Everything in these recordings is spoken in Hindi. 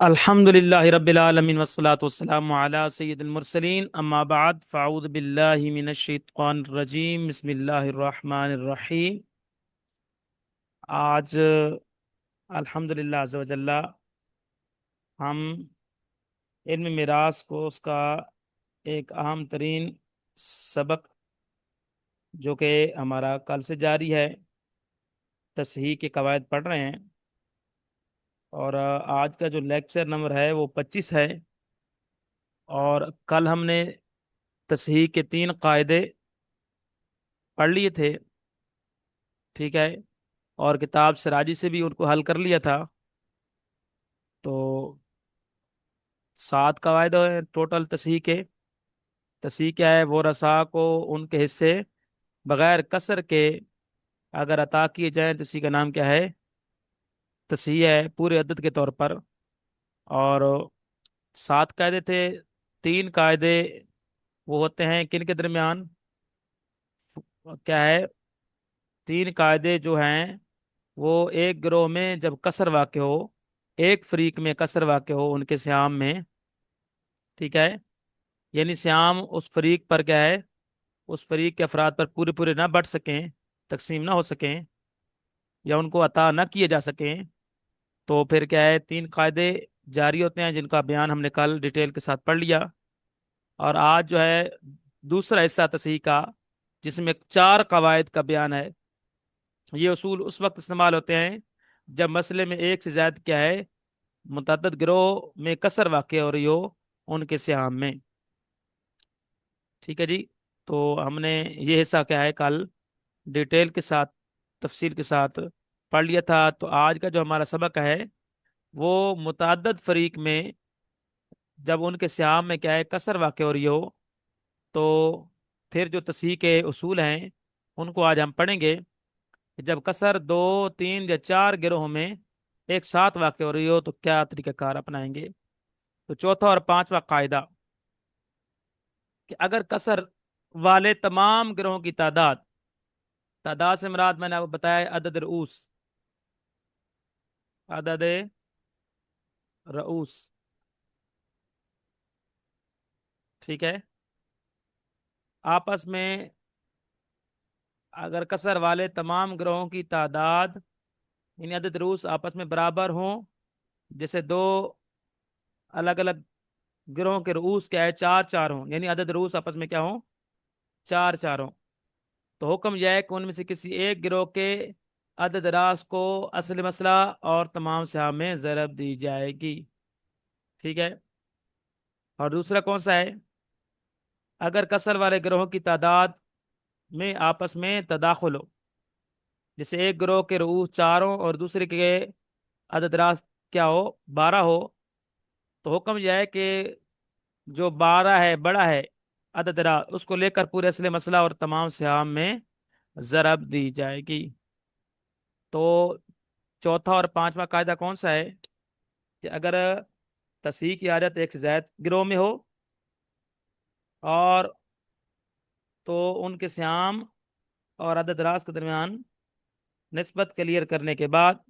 अल्हम्दुलिल्लाहि रब्बिल आलमीन वस्सलातु वस्सलामु अला सय्यिदिल मुरसलीन अम्मा बाद फ़अऊज़ु बिल्लाहि मिनश शैतानिर रजीम बिस्मिल्लाहिर रहमानिर रहीम। आज अल्हम्दुलिल्लाह अज़्ज़ा व जल्ला हम इल्म मिरास को उसका एक अहम तरीन सबक जो कि हमारा कल से जारी है, तस्हीह के कवायद पढ़ रहे हैं। और आज का जो लेक्चर नंबर है वो 25 है। और कल हमने तस्हीह के 3 कायदे पढ़ लिए थे, ठीक है। और किताब सिराजी से भी उनको हल कर लिया था। तो 7 कवायद हैं टोटल तस्हीह के। तस्हीह क्या है? वो रसा को उनके हिस्से बगैर कसर के अगर अता किए जाएं तो इसी का नाम क्या है? तस्हीह है, पूरे अदद के तौर पर। और 7 कायदे थे। 3 कायदे वो होते हैं किन के दरमियान? क्या है? 3 कायदे जो हैं वो एक गिरोह में जब कसर वाक़ हो, एक फरीक में कसर वाक़ हो उनके सियाम में, ठीक है। यानी सियाम उस फरीक पर क्या है, उस फरीक के अफराद पर पूरे पूरे ना बढ़ सकें, तकसीम ना हो सकें, या उनको अता ना किए जा सकें, तो फिर क्या है, 3 कायदे जारी होते हैं जिनका बयान हमने कल डिटेल के साथ पढ़ लिया। और आज जो है दूसरा हिस्सा तस्हीह का, जिसमें 4 कवायद का बयान है। ये उसूल उस वक्त इस्तेमाल होते हैं जब मसले में एक से ज्यादा क्या है, मुतअद्दिद गिरोह में कसर वाक़ हो रही हो उनके सियाम में, ठीक है जी। तो हमने ये हिस्सा क्या है कल डिटेल के साथ, तफसील के साथ पढ़ लिया था। तो आज का जो हमारा सबक है वो मुतअद्दिद फरीक में जब उनके सियाम में क्या है, कसर वाक़ हो रही हो, तो फिर जो तस्हीह के उसूल हैं उनको आज हम पढ़ेंगे। कि जब कसर 2, 3 या 4 गिरोह में एक साथ वाक़ हो रही हो तो क्या तरीक़ाकार अपनाएंगे। तो चौथा और पांचवा कायदा कि अगर कसर वाले तमाम गिरोहों की तादाद, तादाद से मुराद मैंने आपको बताया अदद रऊस, अदद रऊस, ठीक है। आपस में अगर कसर वाले तमाम ग्रोहों की तादाद यानी अदद रूस आपस में बराबर हों, जैसे दो अलग अलग गिरोह के रूस क्या है, चार चार हों, यानी अदद रूस आपस में क्या हों, चार चार हों, तो हुक्म यह है कि उनमें से किसी एक गिरोह के अदद रास को असल मसला और तमाम सियाम में ज़रब दी जाएगी, ठीक है। और दूसरा कौन सा है? अगर कसर वाले गिरोह की तादाद में आपस में तदाखुल हो, जैसे एक गिरोह के रूस चारों और दूसरे के अदद रास क्या हो, 12 हो, तो हुक्म यह है कि जो 12 है बड़ा है अदद रास, उसको लेकर पूरे असले मसला और तमाम सियाम में ज़रब दी जाएगी। तो चौथा और पांचवा कायदा कौन सा है? कि अगर तस्हीह की आदत एक से ज्यादा गिरोह में हो, और तो उनके सियाम और अदद रास के दरमियान निस्बत क्लियर करने के बाद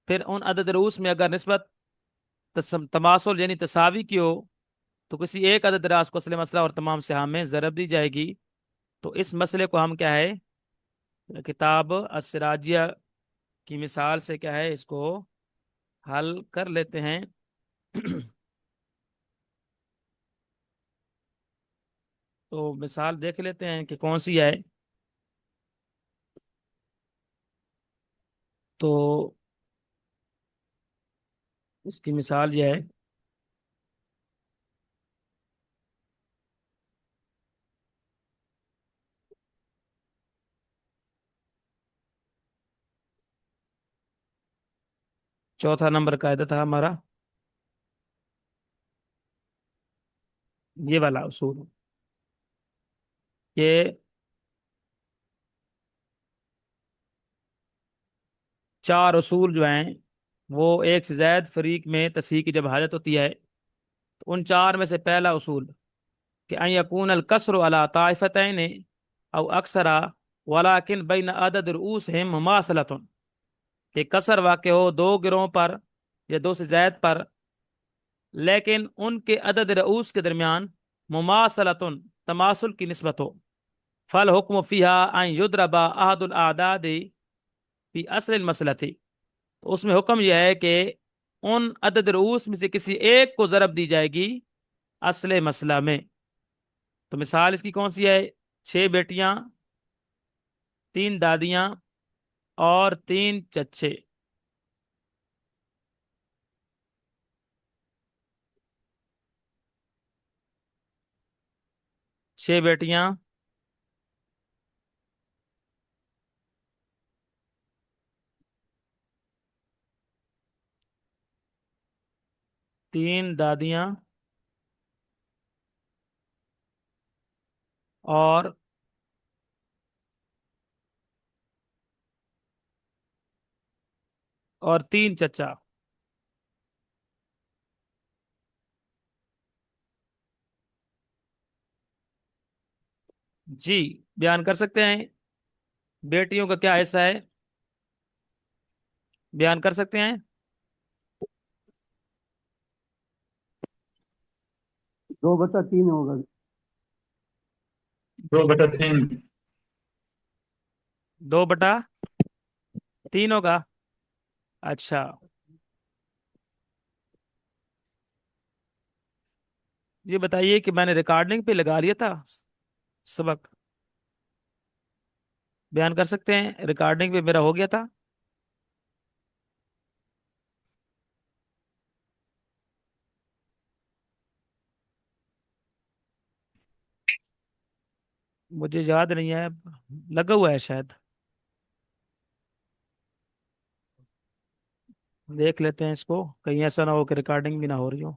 फिर उन अदद रूस में अगर निस्बत तमासुल यानी तसावी की हो, तो किसी एक अदद रास को असल मसला और तमाम सियाम में ज़रब दी जाएगी। तो इस मसले को हम क्या है, किताब अस्सिराजिया की मिसाल से क्या है, इसको हल कर लेते हैं। तो मिसाल देख लेते हैं कि कौन सी है। तो इसकी मिसाल यह है, चौथा नंबर कायदा था हमारा ये वाला उसूल, कि 4 उसूल जो हैं वो एक से ज्यादा फरीक में तस्हीह की जब हाजत होती है, तो उन 4 में से पहला उसूल कि अन यकून अल कसरु अला ताइफतैन औ अक्सरा वलाकिन बैन अदद रुऊसिहिम मुमासलतुन, कि कसर वाक़ हो 2 गिरोह पर या 2 से ज्यादा पर, लेकिन उनके अदद रऊस के दरमियान मुमासलतुन तमासुल की निस्बत हो। फल हुक्म फीहा अन युद्रबा अहदुल आदादी फी असल मसलती। तो उसमें हुक्म यह है कि उन अदद रऊस में से किसी एक को जरब दी जाएगी असले मसला में। तो मिसाल इसकी कौन सी है? 6 बेटियां, 3 दादियां और 3 चच्चे। 6 बेटियां, 3 दादियां और 3 चचा। जी, बयान कर सकते हैं। बेटियों का क्या हिस्सा है, बयान कर सकते हैं। 2/3 होगा। 2/3। 2/3 होगा। अच्छा, ये बताइए कि मैंने रिकॉर्डिंग पे लगा लिया था सबक, बयान कर सकते हैं, रिकॉर्डिंग पे मेरा हो गया था। मुझे याद नहीं है, लगा हुआ है शायद, देख लेते हैं इसको, कहीं ऐसा ना हो कि रिकॉर्डिंग भी ना हो रही हो।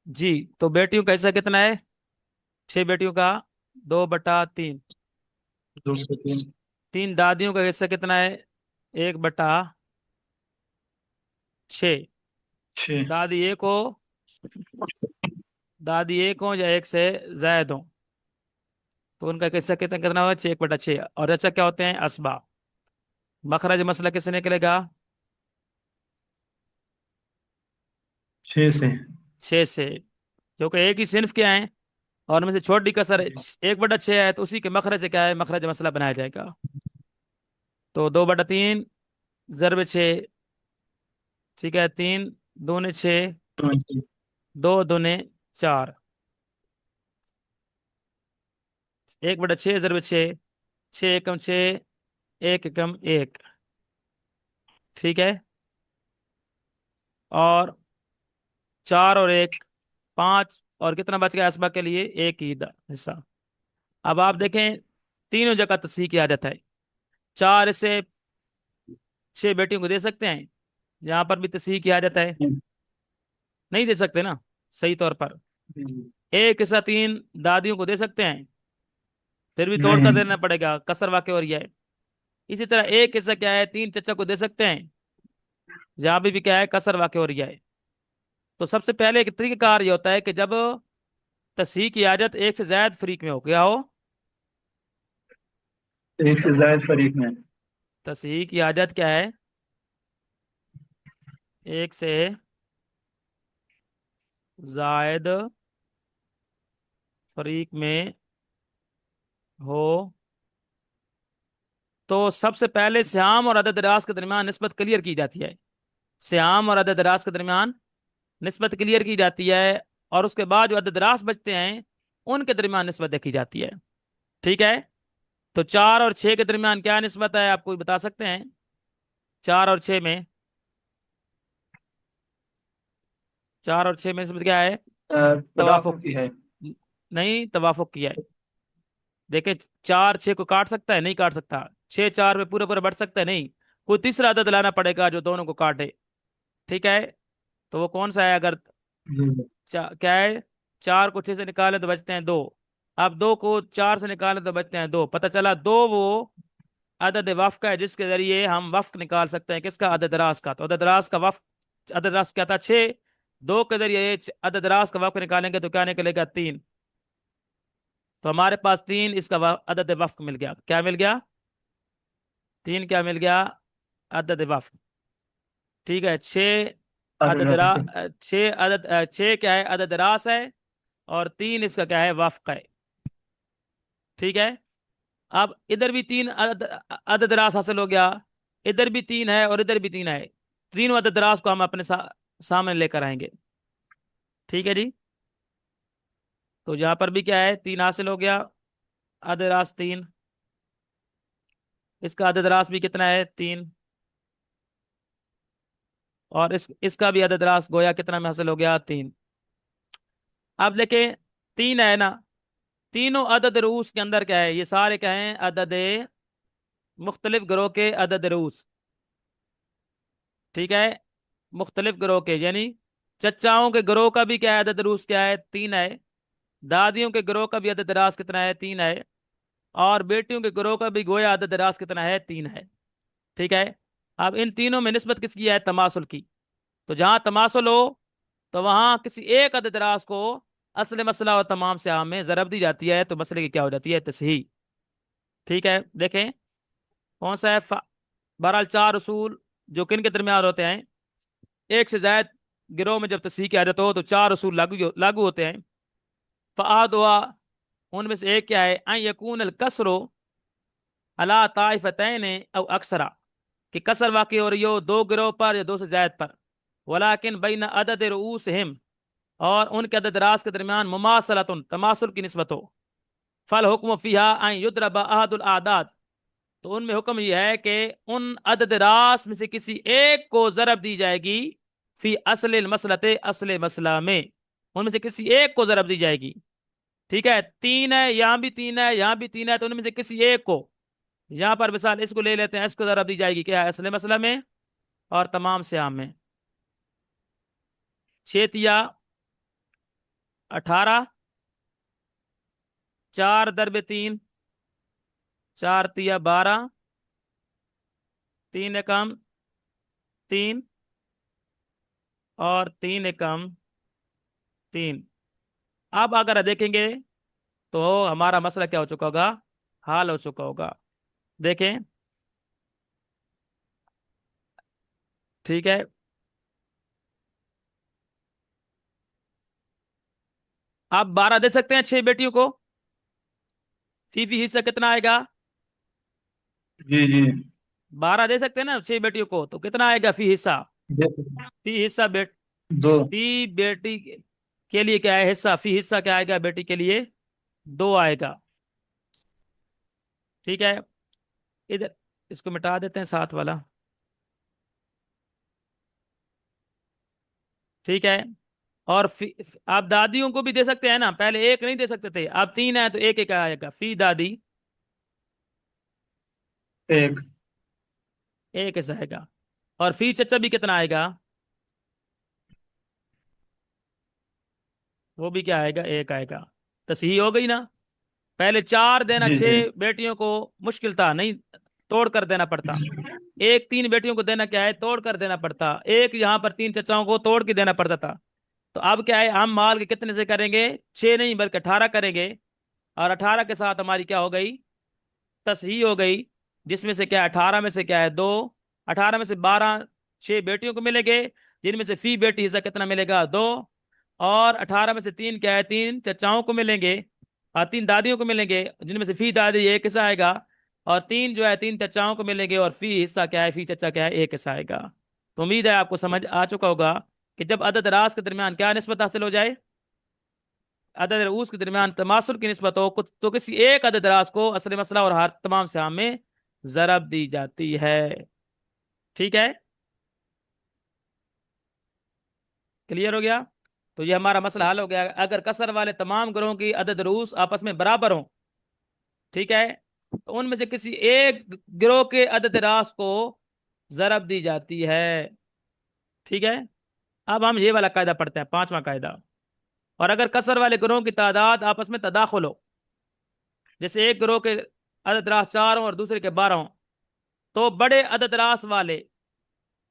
जी, तो बेटियों का हिस्सा कितना है? 6 बेटियों का 2/3। 2/3। 3 दादियों का हिस्सा कितना है? 1/6। 6। दादी एक हो, दादी एक हो या एक से ज्यादा हो, तो उनका हिस्सा कितना कितना होगा? 1/6। और अच्छा क्या होते हैं? असबा। मखरज मसला किससे निकलेगा? 6 से। 6 से, क्योंकि एक ही सिर्फ क्या है और उनमें से छोटी कसर 1/6 है, तो उसी के मखरज से क्या है, मखरज मसला बनाया जाएगा। तो 2/3 ज़रब 6। ठीक है, 3 दूने 6, 20। 2 दूने 4। 1/6 ज़रब 6, 6 एकम 6, 1 एकम 1। ठीक है, और 4 और 1 5, और कितना बच गया असबा के लिए? एक ही हिस्सा। अब आप देखें, तीनों जगह तस्हीह की आदत है। 4 से 6 बेटियों को दे सकते हैं, यहाँ पर भी तस्हीह की आदत है। नहीं दे सकते ना सही तौर पर। एक हिस्सा 3 दादियों को दे सकते हैं, फिर भी तोड़कर नहीं। देना पड़ेगा, कसर वाक़ हो रही है। इसी तरह एक हिस्सा क्या है, 3 चचा को दे सकते हैं, जहां भी क्या है, कसर वाक़ हो रही है। तो सबसे पहले एक तरीक़ाकार ये होता है कि जब तस्हीह की आदत एक से ज्यादा फरीक में हो गया हो, एक से तस, जायद फरीक में। तस्हीह की आदत क्या है, एक से जायद फरीक में हो, तो सबसे पहले सियाम और अदद रास के दरमियान निस्बत क्लियर की जाती है। सियाम और अदद रास के दरमियान निस्बत क्लियर की जाती है, और उसके बाद जो अदद रास बचते हैं उनके दरमियान निस्बत देखी जाती है। ठीक है, तो 4 और 6 के दरमियान क्या निस्बत है, आप कोई बता सकते हैं? 4 और 6 में, 4 और 6 में निस्बत क्या है? तदाफुक तवाफुक की की। है। नहीं, तवाफुक किया है। देखे, 4 6 को काट सकता है? नहीं काट सकता। 6 4 में पूरे पूरे बढ़ सकता है? नहीं। कोई तीसरा अदद लाना पड़ेगा जो दोनों को काटे। ठीक है, तो वो कौन सा है? अगर जी। क्या है, 4 को 6 से निकाले तो बचते हैं 2। अब 2 को 4 से निकाले तो बचते हैं 2। पता चला 2 वो अदद वफ़ का है जिसके जरिए हम वफ़ निकाल सकते हैं। किसका? अदद रास का। तो अदद रास का वफ़, अदद रास क्या था? 6। 2 के जरिए अदद रास का वफ़ निकालेंगे तो क्या निकलेगा? 3। तो हमारे पास 3 इसका अदद वफ़ मिल गया। क्या मिल गया? तीन क्या मिल गया? अदद वफ़। ठीक है, छः अदद अदद वक्त। छः अदद छः क्या है? अदद रास है। और तीन इसका क्या है? वफ़ है। ठीक है। अब इधर भी तीन अदद अदद रास हासिल हो गया। इधर भी तीन है और इधर भी तीन है। तीनों अदद रास को हम अपने सामने लेकर आएंगे। ठीक है जी। तो यहाँ पर भी क्या है? तीन हासिल हो गया। अदद रास तीन। इसका अदद रास भी कितना है? तीन। और इसका भी अदद रास गोया कितना में हासिल हो गया? तीन। अब देखें, तीन है ना। तीनों अदद रूस के अंदर क्या है? ये सारे क्या हैं? अदद मुख्तलिफ ग्रोह के अदद रूस। ठीक है। मुख्तलिफ ग्रोह के यानी चचाओं के ग्रोह का भी क्या है? अदद रूस क्या है? तीन है। दादियों के ग्रोह का भी अदद रास कितना है? तीन है। और बेटियों के ग्रोह का भी गोया अदद रास कितना है? तीन है। ठीक है। अब इन तीनों में निस्बत किसकी है? तमासुल की। तो जहां तमासुल हो तो वहां किसी एक अदद रास को असल मसला और तमाम से आम में जरब दी जाती है, तो मसले की क्या हो जाती है? तसहीह। ठीक है, देखें कौन सा है? बहरहाल चार उसूल जो किन के दरमियान होते हैं। एक से ज्यादा गिरोह में जब तस्हीह की आदत हो तो चार उसूल लागू लागू होते हैं। फ़ाद हुआ, उनमें से एक क्या है? अन यकून अल कसरो अला ताइफतैन औ अक्सरा, कि कसर वाक़ई हो रही हो दो गिरोह पर या दो से ज्यादा पर। वलाकिन बैन अदद रूसहिम, और उनके अदद रास के दरमियान मुमासलतुन तमासुल की निस्बत हो। फल हुक्म फ़ीहा अन युद्रब अहदुल आदाद, तो उनमें हुक्म यह है कि उन अदद रास में से किसी एक को जरब दी जाएगी। फी असल मसलते, असल मसला में उनमें से किसी एक को जरब दी जाएगी। ठीक है, तीन है, यहां भी तीन है, यहां भी तीन है, तो उनमें से किसी एक को, यहां पर मिसाल इसको ले लेते हैं, इसको जरब दी जाएगी क्या है? असल मसला में और तमाम से आम में। छः तिया 18, चार दरबे तीन, चार तिया 12, तीन एकम तीन, और तीन एकम तीन। अब अगर देखेंगे तो हमारा मसला क्या हो चुका होगा? हाल हो चुका होगा। देखें। ठीक है। आप 12 दे सकते हैं छह बेटियों को। फीफी हिस्सा कितना आएगा? जी जी। 12 दे सकते हैं ना छह बेटियों को, तो कितना आएगा फी हिस्सा? दे- फी हिस्सा दो। फी बेटी के लिए क्या है? हिस्सा। फी हिस्सा क्या आएगा बेटी के लिए? दो आएगा। ठीक है। इधर इसको मिटा देते हैं साथ वाला। ठीक है। और आप दादियों को भी दे सकते हैं ना, पहले एक नहीं दे सकते थे, अब तीन है तो एक एक आएगा। फी दादी एक। एक ऐसा आएगा। और फी चचा भी कितना आएगा? वो भी क्या आएगा? एक आएगा। तसहीह हो गई ना। पहले चार देना जी जी। छह बेटियों को मुश्किल था, नहीं तोड़ कर देना पड़ता। एक तीन बेटियों को देना क्या है? तोड़ कर देना पड़ता। एक यहाँ पर तीन चचाओं को तोड़ के देना पड़ता था। तो अब क्या है? हम माल के कितने से करेंगे? छह नहीं बल्कि 18 करेंगे। और 18 के साथ हमारी क्या हो गई? तसहीह हो गई। जिसमें से क्या है? 18 में से क्या है? दो। 18 में से 12 छह बेटियों को मिलेंगे, जिनमें से फी बेटी हिस्सा कितना मिलेगा? दो। और 18 में से तीन क्या है? तीन चचाओं को मिलेंगे, और तीन दादियों को मिलेंगे, जिनमें से फी दादी एक हिस्सा आएगा। और तीन जो है तीन चचाओं को मिलेंगे, और फी हिस्सा क्या है? फी चचा क्या है? एक हिस्सा आएगा। तो उम्मीद है आपको समझ आ चुका होगा कि जब अदद रास के दरमियान क्या निस्बत हासिल हो जाए? अदद रऊस के दरमियान तमासुल की निस्बत हो कुछ, तो किसी एक अदद रास को असल मसला और हर तमाम से आम में जरब दी जाती है। ठीक है, क्लियर हो गया? तो ये हमारा मसला हल हो गया। अगर कसर वाले तमाम ग्रोहों की अदद रूस आपस में बराबर हो, ठीक है, तो उनमें से किसी एक गिरोह के अदद रास को जरब दी जाती है। ठीक है। अब हम ये वाला कायदा पढ़ते हैं, पांचवा कायदा। और अगर कसर वाले ग्रोहों की तादाद आपस में तदाखुल हो, जैसे एक गिरोह के अदद रास 4 हों और दूसरे के 12 हों, तो बड़े अदद रास वाले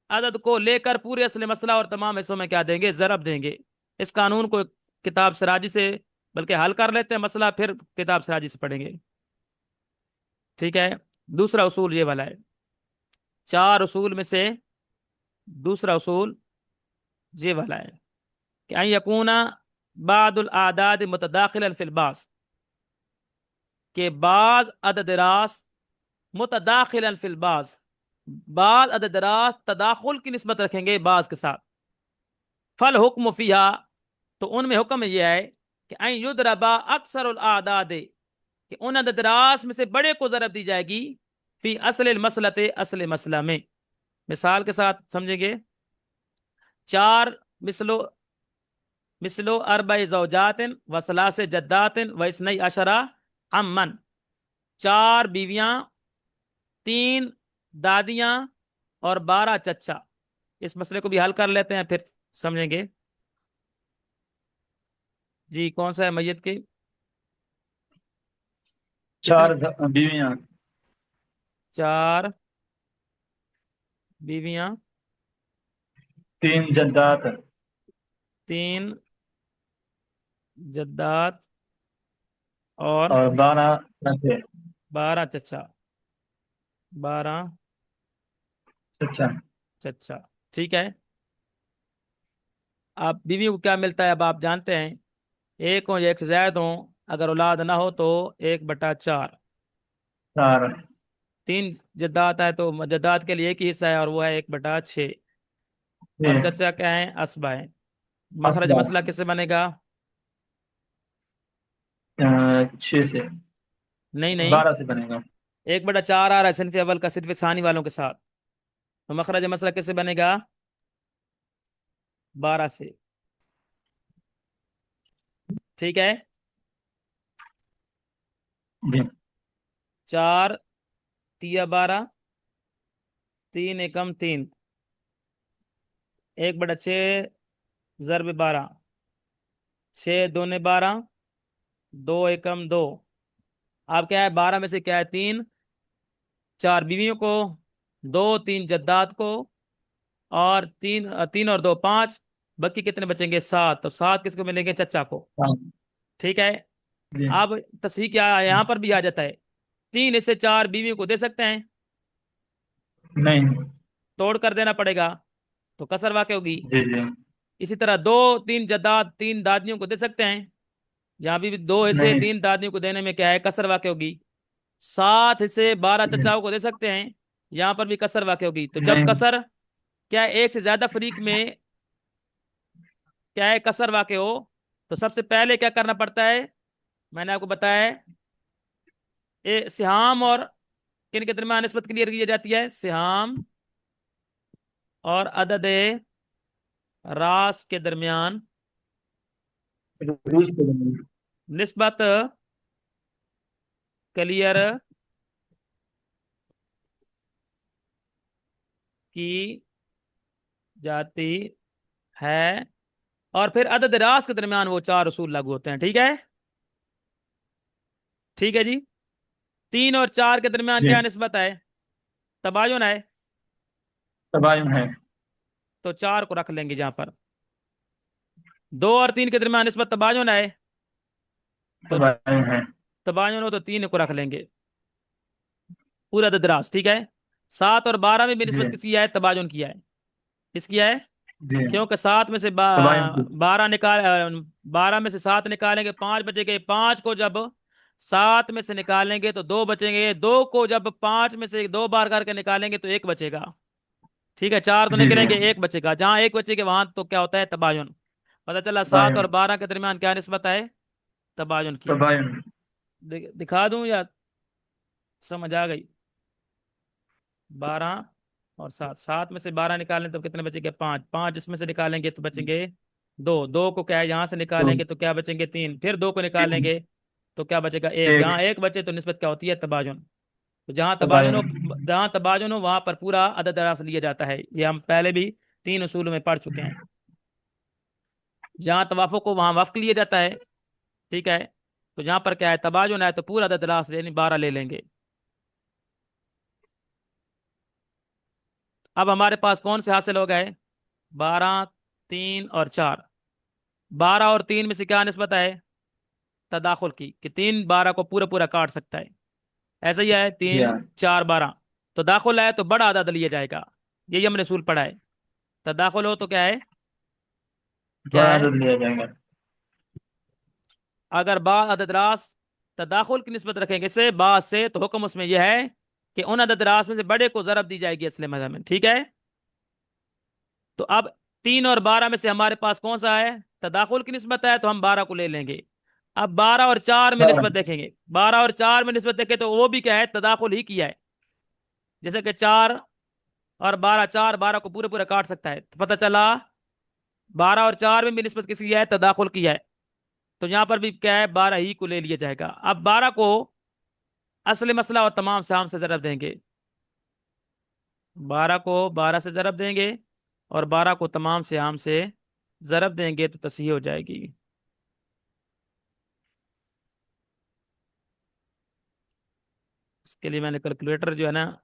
अदद को लेकर पूरे असल मसला और तमाम हिस्सों में क्या देंगे? जरब देंगे। इस कानून को किताब सराजी से बल्कि हल कर लेते हैं मसला, फिर किताब सराजी से पढ़ेंगे। ठीक है। दूसरा उसूल ये वाला है। चार उसूल में से दूसरा उसूल ये वाला है कि अन यकूना बादुल आदाद मुतदाखिलन फिल बास, के बाज अदद रास मुतदाखिलन फिल बास, बाज अदद रास तदाखुल की निस्बत रखेंगे बाज के साथ। फल हुक्म फिहा, तो उनमें हुक्म यह है कि अन युदरबा अक्सर आदाद, कि उन अदद रास में से बड़े को जरब दी जाएगी फी असल मसलते, असल मसला में। मिसाल के साथ समझेंगे। चार मिसलो मिसलो अरबई जौजातिन व सलासे जद्दातिन व इसनई अशरा अम्मन, चार बीवियां, तीन दादियां और 12 चच्चा। इस मसले को भी हल कर लेते हैं, फिर समझेंगे। जी कौन सा है मैयत की? कितने? चार बीवियां। चार बीवियां, तीन जद्दात। तीन जद्दात और और 12 बच्चे। 12 चच्चा। 12 अच्छा। चच्चा। ठीक है। आप बीवी को क्या मिलता है अब आप जानते हैं। एक हो या एक से ज्यादा हो, अगर औलाद ना हो तो 1/4। चार। तीन जद्दात है तो जद्दात के लिए एक ही हिस्सा है और वो है 1/6। और ये चचा क्या है? असबा है। मखरज असला। मसला किससे बनेगा? 6 से। नहीं नहीं, 12 से बनेगा। 1/4 आ रहा है सिनफ अव्वल का सिर्फ सानी वालों के साथ, तो मखरज मसला किससे बनेगा? 12 से। ठीक है। जी। 4 तिया 12, 3 एकम 3, 1/6 ज़रब 12, 6 दूने 12, 2 एकम 2। अब क्या है? 12 में से क्या है? 3, 4 बीवियों को, 2 3 जद्दात को, और 3 3 और 2 5। बाकी कितने बचेंगे? 7। तो 7 किसको मिलेंगे? चचा को। हाँ। ठीक है। जी। अब तस्हीह क्या है? यहाँ पर भी आ जाता है। 3 हिस्से 4 बीवियों को दे सकते हैं, नहीं। तोड़ कर देना पड़ेगा तो कसर वाक़ होगी। जी जी। इसी तरह 2 3 जद्दात 3 दादियों को दे सकते हैं, यहाँ भी 2 हिस्से नहीं। 3 दादियों को देने में क्या है? कसर वाक़ होगी। 7 हिस्से 12 जी। चचाओं को दे सकते हैं, यहाँ पर भी कसर वाक़ होगी। तो जब नहीं। कसर क्या है? एक से ज्यादा फरीक में क्या है? कसर वाक़ हो, तो सबसे पहले क्या करना पड़ता है? मैंने आपको बताया है, सिहाम और किन के दरमियान निस्बत क्लियर की जाती है? सिहाम और अदद रास के दरमियान रूस पे बनेगा। निस्बत क्लियर की जाती है, और फिर अदद रास के दरमियान वो चार उसूल लागू होते हैं। ठीक है। ठीक है जी। 3 और 4 के दरमियान जी। क्या निस्बत है? तबायुन है। तबायुन है। तो 4 को रख लेंगे जहां पर। 2 और 3 के दरमियान निस्बत तबायुन है, तो तबायुन है। तबायुन हो तो 3 को रख लेंगे, पूरा अदद रास। ठीक है। 7 और 12 में भी जी निस्बत किसी है? तबायुन किया है। किस किया है? जी। क्योंकि 7 में से तबायुन की। 12 निकाल 12 में से 7 निकालेंगे, 5 बचेंगे। 5 को जब 7 में से निकालेंगे तो 2 बचेंगे। 2 को जब 5 में से 2 बार करके निकालेंगे तो 1 बचेगा। ठीक है। 4 तो जी जी। निकलेंगे, 1 बचेगा। जहां 1 बचेगा वहां तो क्या होता है? तबायुन। पता चला 7 और तबायुन। 12 के दरमियान क्या निस्बत है? तबायुन की। तबायुन। दिखा दूं या समझ आ गई? 12 और 7, 7 में से 12 निकालें तो कितने बचेंगे? 5। 5 इसमें से निकालेंगे तो बचेंगे 2। 2 को क्या है? यहाँ से तो निकालेंगे तो क्या बचेंगे? 3। फिर 2 को तीन। निकालेंगे तो क्या बचेगा? 1। एक। जहाँ 1 बचे तो निस्बत क्या होती है? तबाजुन। तो तबायुन। जहाँ तबाजुन हो वहां पर पूरा अदद दराज लिया जाता है। ये हम पहले भी 3 उसूलों में पढ़ चुके हैं। जहाँ तवाफुक को वहां वफ्क लिया जाता है। ठीक है। तो जहाँ पर क्या है? तबाजुन है तो पूरा अदद दराज यानी 12 ले लेंगे। अब हमारे पास कौन से हासिल हो गए? 12, 3 और 4। 12 और 3 में से क्या निस्बत है? तदाखुल की, कि 3 12 को पूरा पूरा काट सकता है। ऐसा ही है। जी 3 हाँ। 4 12। तदाखुल है तो बड़ा अदद लिया जाएगा। यही हमने असूल पढ़ा है। तदाखुल हो तो क्या है, क्या बड़ा है? अदद लिया जाएगा। अगर बा अदद रास तदाखुल की निस्बत रखेंगे से बा से, तो हुक्म उसमें यह है कि उन अदद रास में से बड़े को जरब दी जाएगी असले मजहब में। ठीक है। तो अब 3 और 12 में से हमारे पास कौन सा है? तदाखुल की निस्बत है, तो हम 12 को ले लेंगे। अब 12 और 4 में हाँ। निस्बत देखेंगे। 12 और 4 में निस्बत देखें तो वो भी क्या है, तदाखुल ही किया है। जैसे कि 4 और 12, 4 12 को पूरे पूरे काट सकता है, तो पता चला 12 और 4 में भी निस्बत किसी किया है, तदाखुल किया है। तो यहां पर भी क्या है, 12 ही को ले लिया जाएगा। अब 12 को असली मसला और तमाम से हम से जरब देंगे। 12 को 12 से जरब देंगे और 12 को तमाम से आम से जरब देंगे तो तसहीह हो जाएगी। इसके लिए मैंने कैलकुलेटर जो है ना,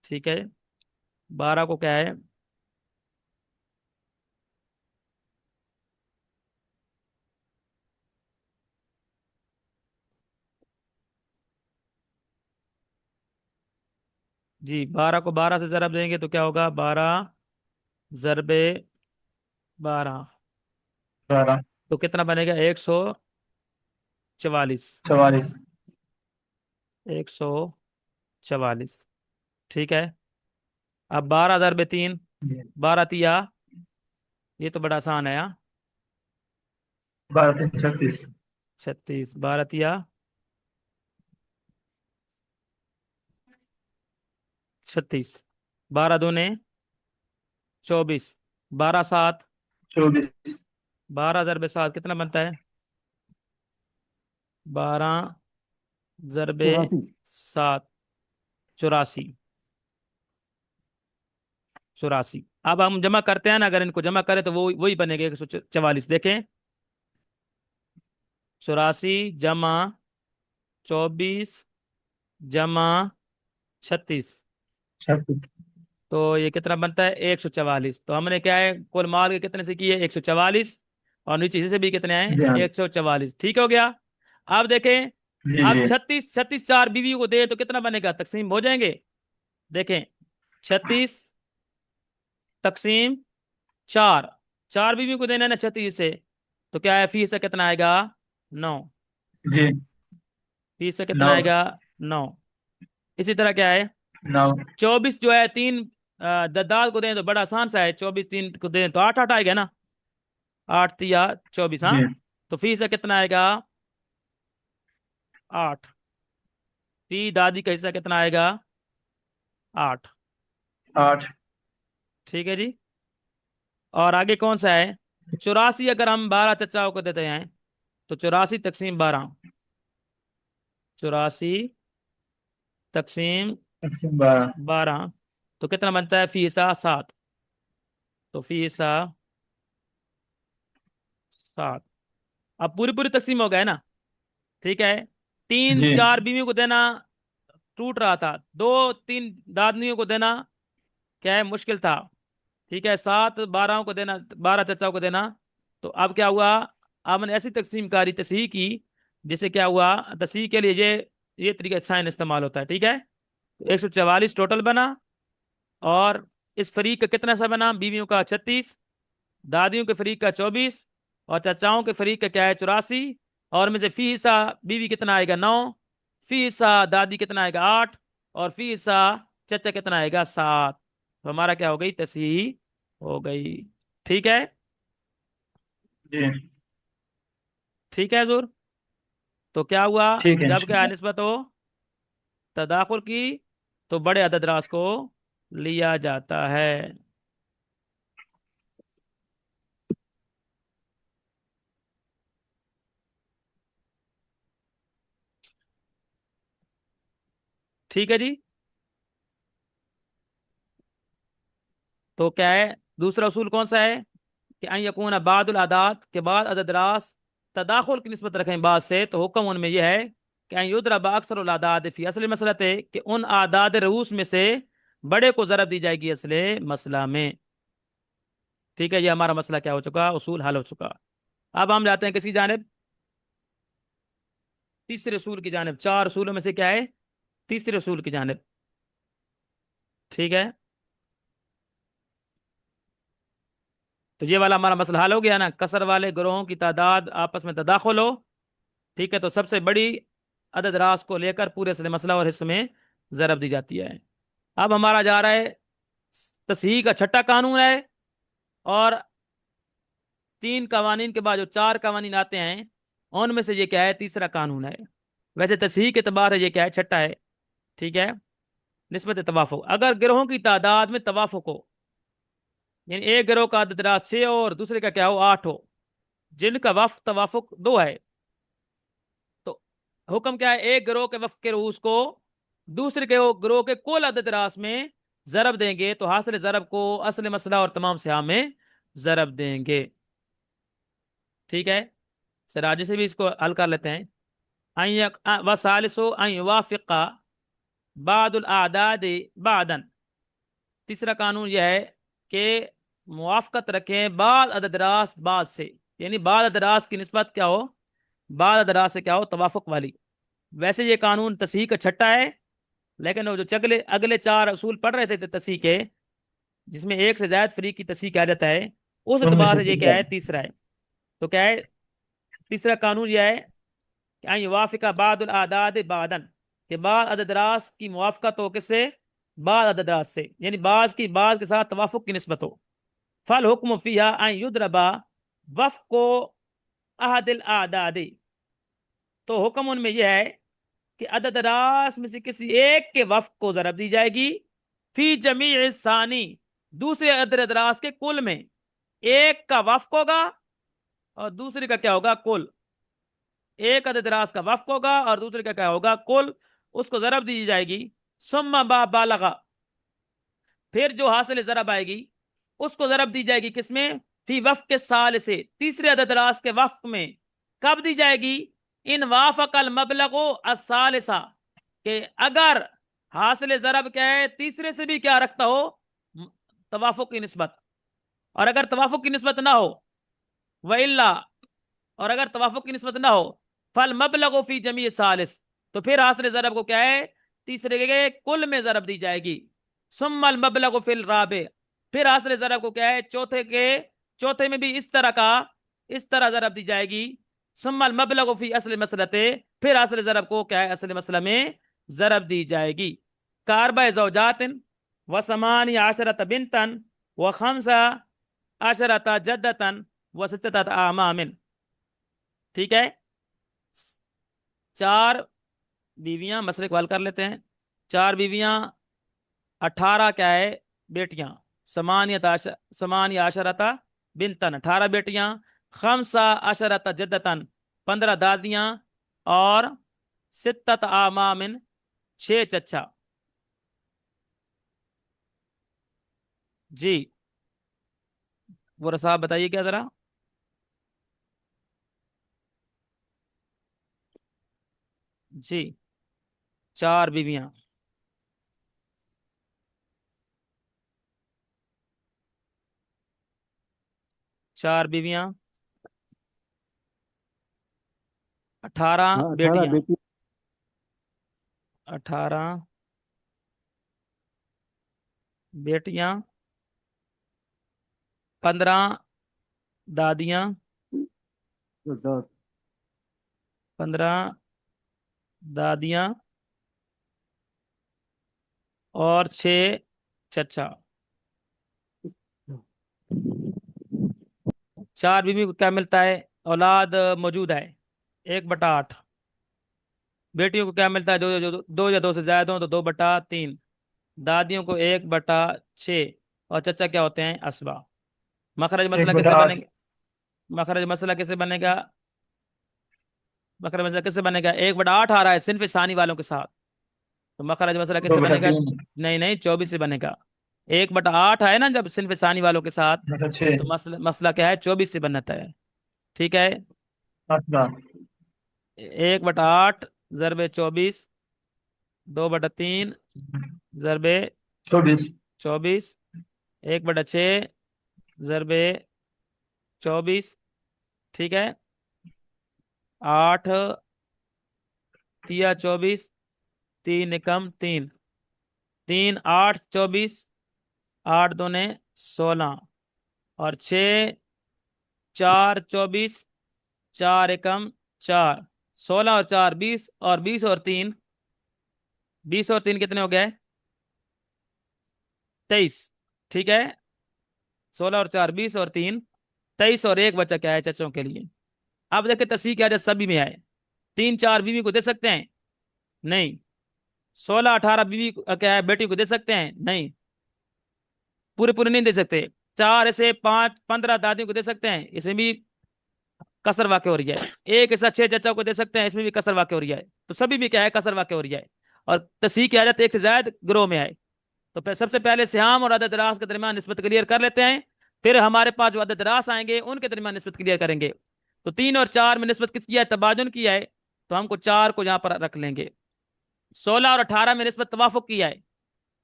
ठीक है, 12 को क्या है, जी 12 को 12 से जरब देंगे तो क्या होगा, 12 ज़रबे 12, 12। तो कितना बनेगा, 144। 44। 144। ठीक है। अब 12 ज़रबे 3, जी। 12 तिया, ये तो बड़ा आसान है, हाँ। 12 3 36। 36, 12 तिया 36, 12 दूने 24, 12 7, 24। 12 ज़रबे 7 कितना बनता है, 12 ज़रबे 84। 7, 84। 84। अब हम जमा करते हैं ना, अगर इनको जमा करें तो वो वही बनेगा 144। देखें, 84 जमा 24 जमा 36, 36। तो ये कितना बनता है, 144। तो हमने क्या है, कुल माल के कितने से किए, 144, और नीचे इसी से भी कितने आए, जी हाँ। 144। ठीक हो गया। अब देखें, जी अब जी। 36 36 चार बीवी को दे तो कितना बनेगा, तकसीम हो जाएंगे। देखें, 36 तकसीम 4, 4 बीवी को देना है ना 36 से, तो क्या है, फीस से कितना आएगा, 9। जी। फीस से कितना 9। आएगा, 9। इसी तरह क्या है, 9। 24 जो है, 3 दद्दाल को दें तो बड़ा आसान सा है, 24 3 को दें तो 8 8 आएगा ना, 8 तिया 24, हाँ। जी। तो फीस से कितना आएगा, 8। फी दादी का हिस्सा कितना आएगा, 8। 8। ठीक है जी। और आगे कौन सा है, 84 अगर हम 12 चचाओं को देते हैं, तो 84 तकसीम 12, 84 तकसीम 12। 12, तो कितना बनता है, फी हिस्सा 7। तो फी हिस्सा 7। अब पूरी पूरी तकसीम हो गए ना। ठीक है। तीन जी। चार बीवियों को देना टूट रहा था, 2 3 दादनियों को देना क्या है, मुश्किल था। ठीक है, 7 12 को देना, 12 चचाओं को देना। तो अब क्या हुआ, हमने ऐसी तकसीम कारी तसहीह की, जिससे क्या हुआ, तसहीह के लिए ये तरीका साइन इस्तेमाल होता है। ठीक है। तो 144 टोटल बना, और इस फरीक का कितना सा बना, बीवियों का 36, दादियों के फरीक का 24, और चाचाओं के फरीक का क्या है, 84। और में से फी हिस्सा बीवी कितना आएगा, 9। फी हिस्सा दादी कितना आएगा, 8। और फी हिस्सा चचा कितना आएगा, 7। तो हमारा क्या हो गई, तसहीह हो गई। ठीक है। जी। ठीक है हजूर। तो क्या हुआ, ठीक है जब क्या इंशाल्लाह। निस्बत हो तदाखुल की, तो बड़े अदद रास को लिया जाता है। ठीक है जी। तो क्या है, दूसरा उसूल कौन सा है, कि अन यकून बादुल आदात के बाद अदद रास तदाखुल की निस्बत रखें बाद से, तो हुक्म उनमें यह है कि अन युद्रब अक्सर आदाद फी असल मसलत है, कि उन आदाद रऊस में से बड़े को जरब दी जाएगी असले मसला में। ठीक है, ये हमारा मसला क्या हो चुका, उसूल हल हो चुका। अब हम जाते हैं किसी जानिब तीसरे उसूल की जानिब, चार उसूलों में से क्या है, तीसरे उसूल की जानिब। ठीक है, तो ये वाला हमारा मसला हल हो गया ना, कसर वाले ग्रोहों की तादाद आपस में तदाखुल हो। ठीक है, तो सबसे बड़ी अदद रास को लेकर पूरे से मसला और हिस्से में जरब दी जाती है। अब हमारा जा रहा है तस्हीह का छठा कानून है, और तीन कवानीन के बाद जो चार कवानीन आते हैं उनमें से ये क्या है, तीसरा कानून है। वैसे तस्हीह के एतबार है ये क्या है, छठा है। ठीक है, निस्बत तवाफुक, अगर गिरोहों की तादाद में तवाफुक हो, यानी एक गिरोह का अदद रास 6 हो और दूसरे का क्या हो, 8 हो, जिनका वफ तवाफुक 2 है, तो हुक्म क्या है, एक गिरोह के वफ के रूस को दूसरे के गिरोह के कुल अदद रास में जरब देंगे, तो हासिल जरब को असल मसला और तमाम सिहा में जरब देंगे। ठीक है, सर आगे से भी इसको हल कर लेते हैं। वसालिसो अन युवाफिका बादुल आदाद बादन, तीसरा कानून यह है कि मुआफ़क़त रखें बाद अददरास बाद से, यानी बाद अददरास की निस्बत क्या हो, बाद अददरास से क्या हो, तवाफुक वाली। वैसे ये कानून तस्हीह का छठा है, लेकिन वो जो चगले अगले चार असूल पढ़ रहे थे तस्हीह के, जिसमें एक से ज्यादा फरीक की तस्हीह किया जाता है, उस उनमें एतबार से से ये क्या तीसरा। है, तीसरा है। तो क्या है, तीसरा कानून यह है कि अन युवाफिका बादुल आदाद बादन, के बाद अददरास की मुआफ़क़त हो किससे, बाद अददरास से, यानी बाज की बाज के साथ तवाफुक की निस्बत हो। फल हुक्म फिहा अन युद्रबा वफ को अहदिल आदादी, तो हुक्म उनमें यह है कि अदद रास में से किसी एक के वफ को जरब दी जाएगी, फी जमी सानी, दूसरे अदद रास के कुल में, एक का वफ होगा और दूसरे का क्या होगा, कुल। एक अदद रास का वफ होगा और दूसरे का क्या होगा, कुल, उसको जरब दी जाएगी। सुम्मा बा बालगा, फिर जो हासिल जरब आएगी उसको जरब दी जाएगी किसमें, फी वफ के साल से, तीसरे अदद रास के वफ में। कब दी जाएगी, इन वाफकल मबलगो असालिसा, के अगर हासिल जरब क्या है, तीसरे से भी क्या रखता हो, तवाफुक की निस्बत, और अगर तवाफुक की निस्बत ना हो, वइल्ला, और अगर तवाफुक की निस्बत ना हो, फल मबलगो फी जमी सालिस, तो फिर हासिल जरब को क्या है, तीसरे के कुल में जरब दी जाएगी। सुम्मल मबलगो फिल राबे, फिर हासिल जरब को क्या है, चौथे में भी इस तरह जरब दी जाएगी। सुम्मल मबलगो फी असल मसलते, फिर हासिल जरब को क्या है, असल मसला में जरब दी जाएगी। कारबा जौजातिन व समानी आशरत बिनतन व खमसा आशरत जद्दतन व सित्तत आमामिन। ठीक है, चार बीवियां, मसले को हल कर लेते हैं। चार बीवियां, 18 क्या है, बेटियां, समानी आशरता बिनतन, 18 बेटियां, खमसा अशरता जद्दतन, 15 दादियां, और सित्तत आमामिन, 6 चचा। जी, वो साहब बताइए क्या जरा। जी, चार बीवियां, चार बीवियां, 18 हाँ, 18 बेटियां, बेटी। 18 बेटियां, 15 दादियां, तो 10। 15 दादियां, और 6 चचा। चार बीवी को क्या मिलता है, औलाद मौजूद है 1/8। बेटियों को क्या मिलता है, दो या दो से ज्यादा हो तो 2/3। दादियों को 1/6। और चचा क्या होते हैं, असबा। मखरज एक मसला बटा कैसे आठ बनेगा, मखरज मसला कैसे बनेगा, मखरज मसला कैसे बनेगा, 1/8 आ रहा है सिर्फ सानी वालों के साथ, तो मखरज मसला दो कैसे बटा बनेगा, तीन नहीं नहीं 24 से बनेगा। 1/8 है ना जब सिर्फ सानी वालों के साथ, बटा छः तो मसला मसला क्या है, 24 से बनता है। ठीक है, असला 1/8 ज़रबे 24, 2/3 ज़रबे 24। 24, 1/6 ज़रबे 24। ठीक है, 8 तिया 24, 3 एकम 3, 3 8 24, 8 दूने 16, और 6 4 24, 4 एकम 4, 16 और 4 20, और 20 और 3, 20 और 3 कितने हो गए? 23। ठीक है, 16 और 4 20, और 3 23, और एक बचा क्या है चचों के लिए। अब देखिए तस्वीर क्या है, सभी में आए। 3 4 बीवी को दे सकते हैं? नहीं। 16 18 बीवी क्या है बेटी को दे सकते हैं? नहीं, पूरे पूरे नहीं दे सकते। 4 ऐसे 5 15 दादियों को दे सकते हैं, इसमें भी कसर वाक़ हो रही है। एक ऐसा 6 चचा को दे सकते हैं, इसमें भी कसर वाक़ हो रही है। तो सभी में क्या है, कसर वाक़ हो रही है। और तस्हीह क्या जाता है, एक से ज्यादा ग्रोह में आए। तो सबसे पहले सिहाम और अदद रास के दरमियान निस्बत क्लियर कर लेते हैं, फिर हमारे पास जो अदद रास आएंगे उनके दरमियान निस्बत क्लियर करेंगे। तो 3 और 4 में निस्बत किसकी है? तबाजुन की है। तो हमको 4 को यहाँ पर रख लेंगे। 16 और 18 में निस्बत तवाफुक की है,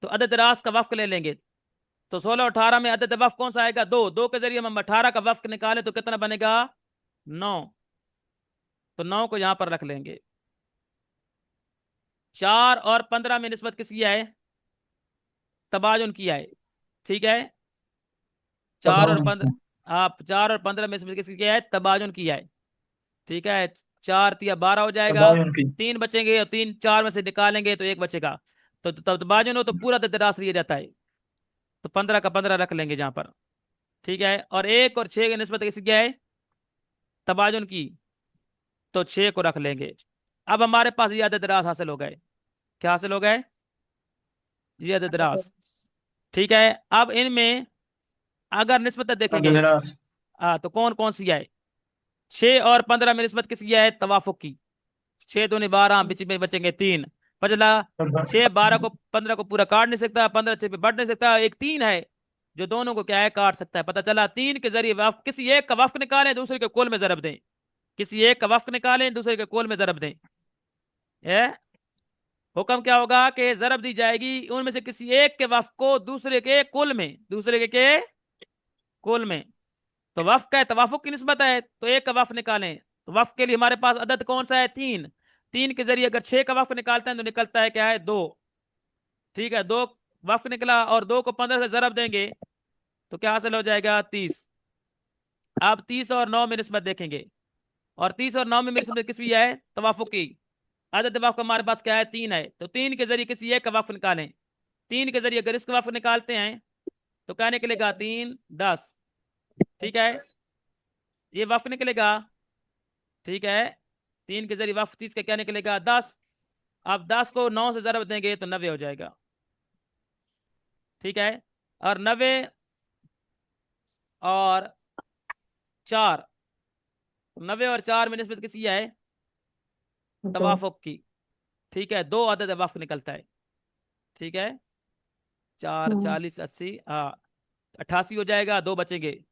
तो अदद रास का वफ्क ले लेंगे। तो 16 और 18 में अदद वफ्क कौन सा आएगा? 2, 2 के जरिए हम 18 का वफ्क निकालें तो कितना बनेगा? 9। तो 9 को यहां पर रख लेंगे। 4 और 15 में निस्बत किसकी है? तबाजुन किया है। ठीक है, 4 और तबाउन 15, आप 4 और 15 में निस्बत किसकी किया है? तबाजुन किया है। ठीक है, 4 तिया 12 हो जाएगा। तबाउन की 3 बचेंगे और 3 4 में से निकालेंगे तो एक बचेगा। तो तब तबाजुन हो तो पूरा दराज लिया जाता है। तो 15 का 15 रख लेंगे जहां पर। ठीक है, और 1 और 6 की निस्बत किसकी क्या है? तबाजुन की। तो 6 को रख लेंगे। अब हमारे पास ये अदद रास हासिल हो गए। क्या हासिल हो गए? ये अदद रास। ठीक है, अब इनमें अगर निस्बत देखेंगे, अददरास तो कौन कौन सी है? 6 और 15 में निस्बत किसकी है? तवाफुक की। 6 दूनी 12, बीच में बचेंगे 3। बचला 6 12 को 15 को पूरा काट नहीं सकता, 15 6 पे बढ़ नहीं सकता, एक 3 है जो दोनों को क्या है, काट सकता है। पता चला 3 के जरिए किसी एक का वफ्क निकालें, दूसरे के कुल में जरब दें। किसी एक का वफ्क निकालें, दूसरे के कुल में जरब दें। ये हुक्म क्या होगा कि जरब दी जाएगी उनमें से किसी एक के वफ्क को दूसरे के कुल में, दूसरे के कुल में। तो वफ्क है, तवाफुक की निस्बत है, तो एक का वफ्क निकालें। तो वफ्क के लिए हमारे पास अदद कौन सा है? 3। 3 के जरिए अगर 6 का वफ्क निकालते हैं तो निकलता है क्या है? 2। ठीक है, 2 वफ्क निकला, और 2 को 15 से जरब देंगे तो क्या हासिल हो जाएगा? 30। अब 30 और 9 में निस्बत देखेंगे, और 30 और 9 में निस्बत किस भी है? तवाफुक की। अदद वफ्क हमारे पास क्या है? 3 है, तो 3 के जरिए किसी एक का वफ्क निकालें। 3 के जरिए अगर इसका वफ्क निकालते हैं तो क्या निकलेगा? 3 10। ठीक है, ये वफ्क निकलेगा। ठीक है, 3 के जरिए वफ्क 30 का क्या निकलेगा? 10। अब 10 को 9 से जरब देंगे तो 90 हो जाएगा। ठीक है, और 90 और 4, 90 और 4 में निस्बत किसी है? तवाफुक की। ठीक है, 2 अदद वफ्क निकलता है। ठीक है, 4 40 80, हाँ 88 हो जाएगा, 2 बचेंगे।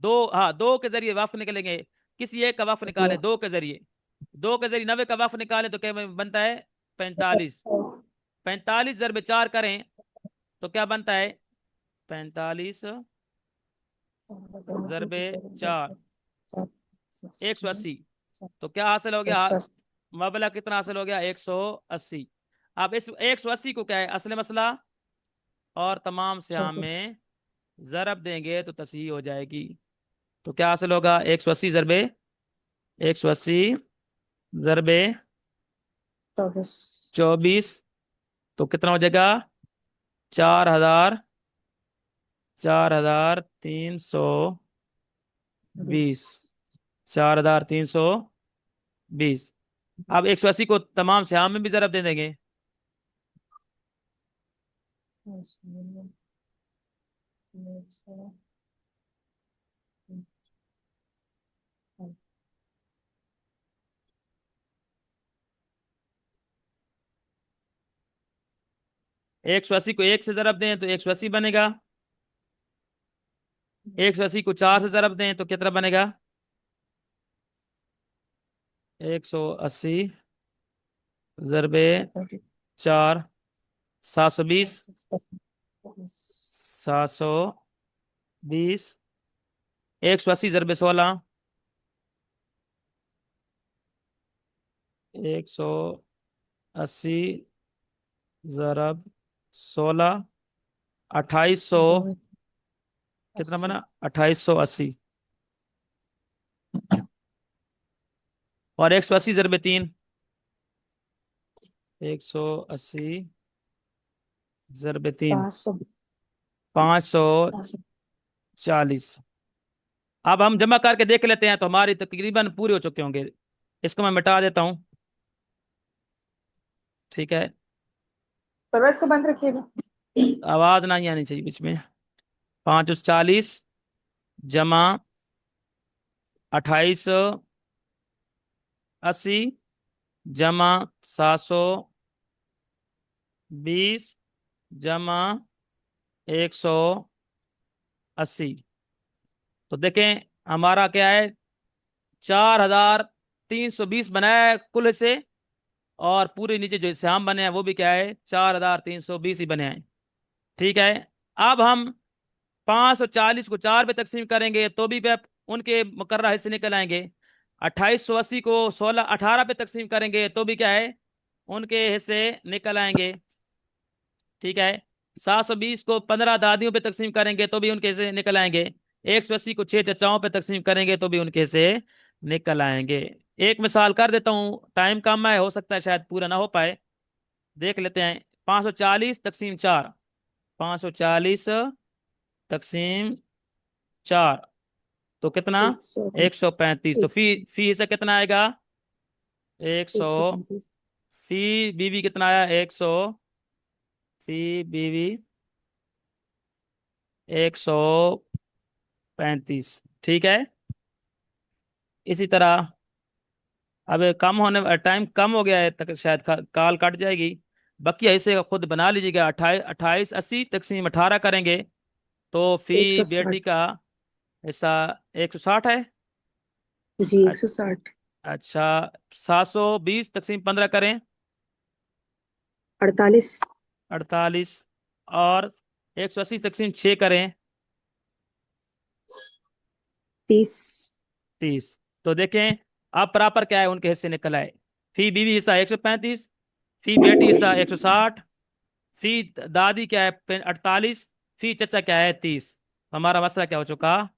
2, हाँ 2 के जरिए वफ्क निकलेंगे। किसी एक का वफ्क निकालें 2 के जरिए। 2 के जरिए 90 का वफ्क निकालें तो क्या बनता है? 45। 45 ज़रब 4 करें तो क्या बनता है? 45 ज़रबे 4, 180। तो क्या हासिल हो गया? मबलग कितना हासिल हो गया? 180। अब इस 180 को क्या है, असल मसला और तमाम सियाम में ज़रब देंगे तो तसहीह हो जाएगी। तो क्या हासिल होगा? 180 ज़रबे 180 ज़रबे 24, तो कितना हो जाएगा? 4000, 4320, 4320। अब 180 को तमाम सियाम में भी ज़रब दे देंगे। 180 को 1 से ज़रब दें तो 180 बनेगा। 180 को 4 से ज़रब दें तो कितना बनेगा? 180 ज़रबे 4, 720, 720। 180 ज़रबे 16, 180 अस्सी ज़रब 16, 2800, कितना बना? 2880। और 180 ज़रब 3, 180 ज़रब 3, 500। 540। अब हम जमा करके देख लेते हैं, तो हमारी तकरीबन पूरे हो चुके होंगे। इसको मैं मिटा देता हूँ। ठीक है, पर इसको बंद रखिएगा। आवाज नहीं आनी चाहिए बीच में। 540 जमा 2880 जमा 720 जमा 180। तो देखें हमारा क्या है, 4320 बनाया है कुल से। और पूरे नीचे जो हिस्से हम बने हैं वो भी क्या है, 4320 ही बने हैं। ठीक है। अब हम 540 को 4 पे तकसीम करेंगे तो भी वे उनके मुकर्रर हिस्से निकल आएंगे। 2880 को 18 पे तकसीम करेंगे तो भी क्या है, उनके हिस्से निकल आएंगे। ठीक है। 720 को 15 दादियों पे तकसीम करेंगे तो भी उनके हिस्से निकल आएंगे। 180 को 6 चचाओं पे तकसीम करेंगे तो भी उनके हिस्से निकल आएंगे। एक मिसाल कर देता हूँ, टाइम कम है, हो सकता है शायद पूरा ना हो पाए। देख लेते हैं। 540 तकसीम 4, 540 तकसीम 4, तो कितना? 100। 135। तो 100। फी हिस्सा कितना आएगा? 100। 135। फी बीवी कितना आया? 100। फी बीवी 135। ठीक है। इसी तरह अब कम होने टाइम कम हो गया है, तक शायद कॉल कट जाएगी। बाकी ऐसे खुद बना लीजिएगा। 2880 तकसीम 18 करेंगे तो फी बेटी 160। का हिस्सा 160 है। जी, अ- 160। अच्छा, 720 तकसीम 15 करें? 48। 48। और 180 तकसीम 6 करें? 30। 30। तो देखें अब बराबर क्या है, उनके हिस्से निकल आए। फी बीवी हिस्सा 135, फी बेटी हिस्सा 160, फी दादी क्या है 48, फी चचा क्या है 30। हमारा मसला क्या हो चुका?